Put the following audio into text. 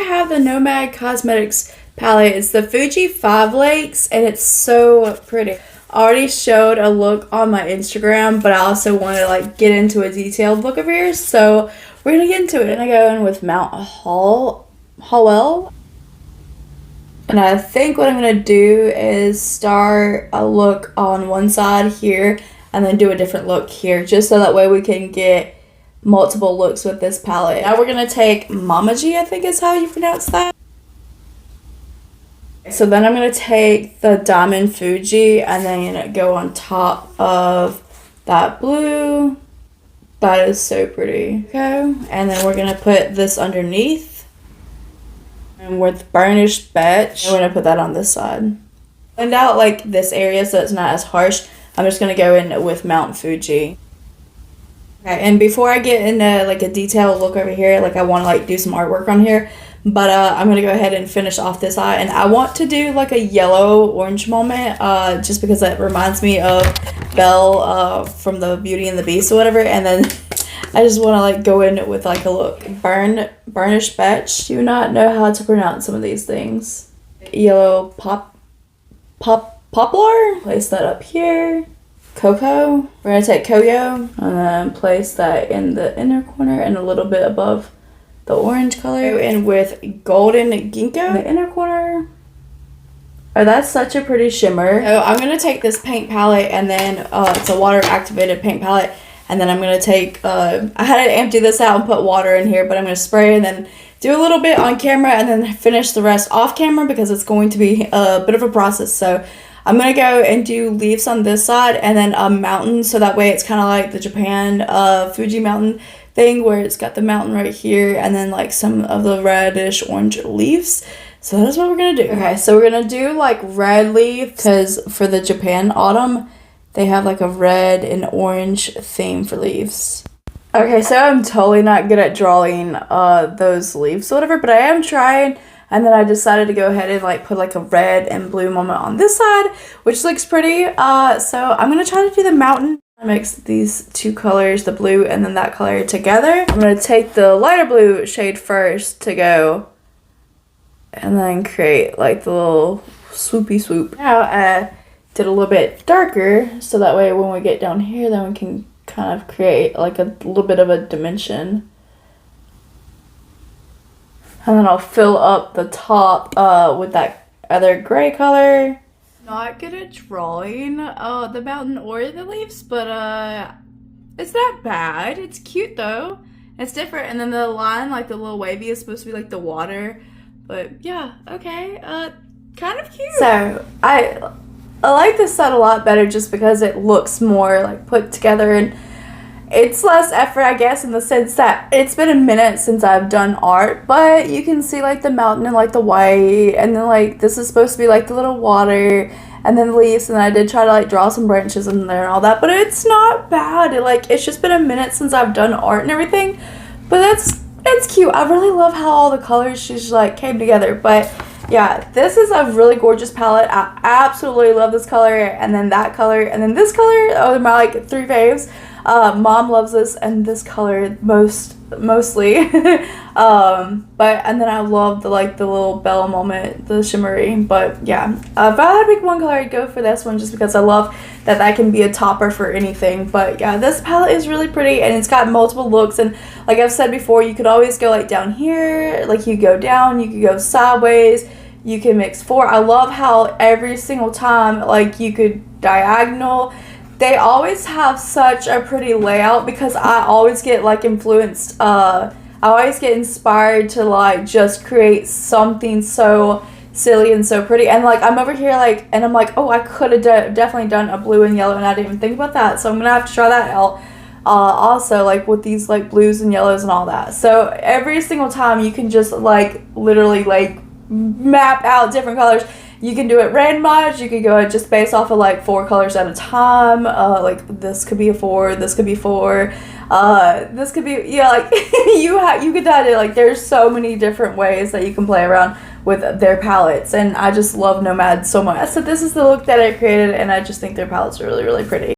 have the Nomad Cosmetics palette. It's the Fuji 5 Lakes, and it's so pretty. I already showed a look on my Instagram, but I also want to like get into a detailed look of yours, so we're gonna get into it. I'm gonna go in with Mount Hallwell, and I think what I'm gonna do is start a look on one side here and then do a different look here, just so that way we can get multiple looks with this palette. Now we're gonna take Mamaji, I think is how you pronounce that. So then I'm going to take the Diamond Fuji and then go on top of that blue. That is so pretty. Okay. And then we're going to put this underneath. And with Burnished Betch, we're going to put that on this side. Blend out like this area so it's not as harsh. I'm just going to go in with Mount Fuji. Okay, and before I get into like a detailed look over here, like I want to like do some artwork on here. But I'm going to go ahead and finish off this eye. And I want to do like a yellow-orange moment just because that reminds me of Belle from the Beauty and the Beast or whatever. And then I just want to like go in with like a look. Burnished Betch. Do not know how to pronounce some of these things. Yellow Poplar. Place that up here. Cocoa. We're going to take Koyo and then place that in the inner corner and a little bit above the orange color, and with Golden Ginkgo in the inner corner. Oh, that's such a pretty shimmer. So I'm going to take this paint palette, and then it's a water activated paint palette, and then I'm going to take, I had to empty this out and put water in here, but I'm going to spray and then do a little bit on camera and then finish the rest off camera because it's going to be a bit of a process. So I'm going to go and do leaves on this side and then a mountain, so that way it's kind of like the Japan Fuji mountain thing where it's got the mountain right here and then like some of the reddish orange leaves. So that's what we're gonna do. Okay, so we're gonna do like red leaf because for the Japan autumn they have like a red and orange theme for leaves. Okay, so I'm totally not good at drawing those leaves or whatever, but I am trying. And then I decided to go ahead and like put like a red and blue moment on this side, which looks pretty. So I'm gonna try to do the mountain. I mix these two colors, the blue and then that color together. I'm going to take the lighter blue shade first to go and then create like the little swoopy swoop. Now I did a little bit darker so that way when we get down here then we can kind of create like a little bit of a dimension. And then I'll fill up the top with that other gray color. Not good at drawing the mountain or the leaves, but it's not bad. It's cute though. It's different. And then the line, like the little wavy, is supposed to be like the water. But yeah, okay. Kind of cute. So I like this set a lot better just because it looks more like put together and it's less effort, I guess, in the sense that it's been a minute since I've done art, but you can see like the mountain and like the white, and then like this is supposed to be like the little water and then the leaves, and I did try to like draw some branches in there and all that, but it's not bad. It's just been a minute since I've done art and everything, but it's cute. I really love how all the colors just like came together. But yeah, this is a really gorgeous palette. I absolutely love this color and then that color and then this color. Oh, my like three faves. Mom loves this and this color mostly. But and then I love the like the little bell moment, the shimmery. But yeah, if I had to pick one color, I'd go for this one just because I love that can be a topper for anything. But yeah, this palette is really pretty and it's got multiple looks, and like I've said before, you could always go like down here, like you go down, you could go sideways, you can mix four. I love how every single time like you could diagonal. They always have such a pretty layout because I always get like influenced, I always get inspired to like just create something so silly and so pretty. And like I'm over here like, and I'm like, oh, I could have definitely done a blue and yellow and I didn't even think about that. So I'm gonna have to try that out also, like with these like blues and yellows and all that. So every single time you can just like literally like map out different colors. You can do it randomized. You could go just based off of like 4 colors at a time. Like this could be a 4. This could be 4. This could be, yeah, like you could do it. Like there's so many different ways that you can play around with their palettes, and I just love Nomad so much. So this is the look that I created, and I just think their palettes are really, really pretty.